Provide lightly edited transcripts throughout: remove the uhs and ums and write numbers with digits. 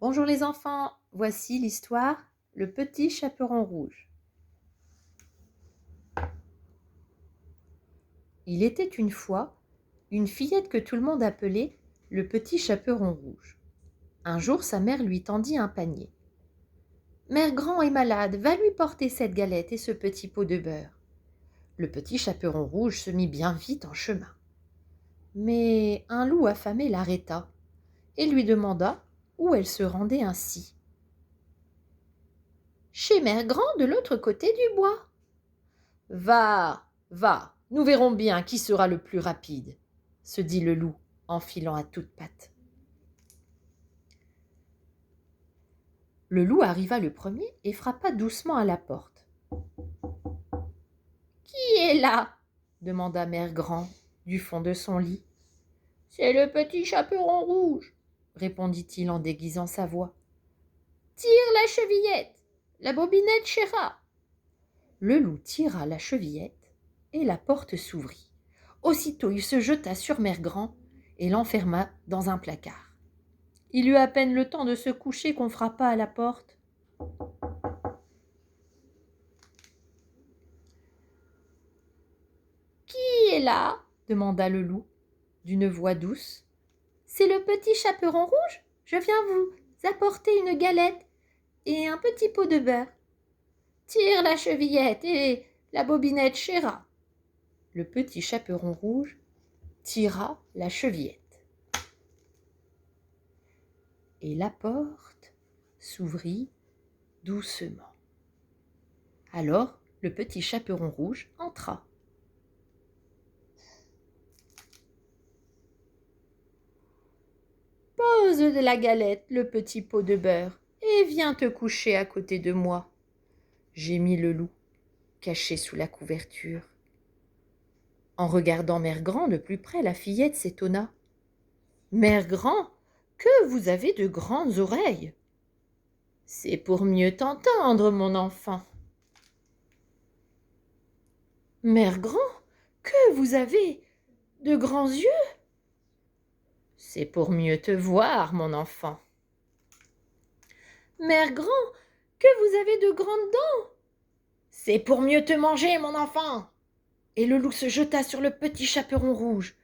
Bonjour les enfants, voici l'histoire Le petit chaperon rouge. Il était une fois une fillette que tout le monde appelait le petit chaperon rouge. Un jour, sa mère lui tendit un panier. Mère Grand est malade, va lui porter cette galette et ce petit pot de beurre. Le petit chaperon rouge se mit bien vite en chemin. Mais un loup affamé l'arrêta et lui demanda où elle se rendait ainsi. Chez Mère Grand de l'autre côté du bois. Va, va, nous verrons bien qui sera le plus rapide, se dit le loup en filant à toutes pattes. Le loup arriva le premier et frappa doucement à la porte. Qui est là? Demanda Mère Grand du fond de son lit. C'est le petit chaperon rouge, répondit-il en déguisant sa voix. Tire la chevillette, la bobinette chéra. Le loup tira la chevillette et la porte s'ouvrit. Aussitôt il se jeta sur Mère Grand et l'enferma dans un placard. Il eut à peine le temps de se coucher qu'on frappa à la porte. Qui est là? Demanda le loup d'une voix douce. C'est le petit chaperon rouge. Je viens vous apporter une galette et un petit pot de beurre. Tire la chevillette et la bobinette chéra. Le petit chaperon rouge tira la chevillette. Et la porte s'ouvrit doucement. Alors le petit chaperon rouge entra. Pose de la galette le petit pot de beurre et viens te coucher à côté de moi, gémit le loup, caché sous la couverture. En regardant Mère Grand de plus près, la fillette s'étonna. Mère Grand, que vous avez de grandes oreilles! C'est pour mieux t'entendre, mon enfant. Mère Grand, que vous avez de grands yeux! C'est pour mieux te voir, mon enfant. Mère Grand, que vous avez de grandes dents! C'est pour mieux te manger, mon enfant! Et le loup se jeta sur le petit chaperon rouge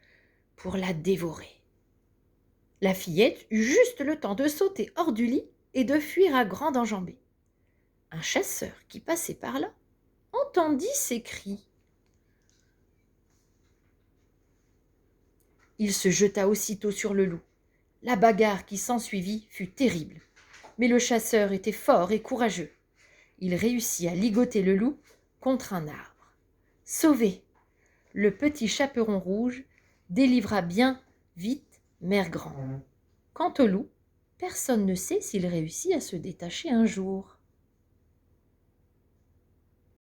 pour la dévorer. La fillette eut juste le temps de sauter hors du lit et de fuir à grande enjambée. Un chasseur qui passait par là entendit ses cris. Il se jeta aussitôt sur le loup. La bagarre qui s'ensuivit fut terrible, mais le chasseur était fort et courageux. Il réussit à ligoter le loup contre un arbre. Sauvé, le petit chaperon rouge délivra bien vite Mère Grand. Quant au loup, personne ne sait s'il réussit à se détacher un jour.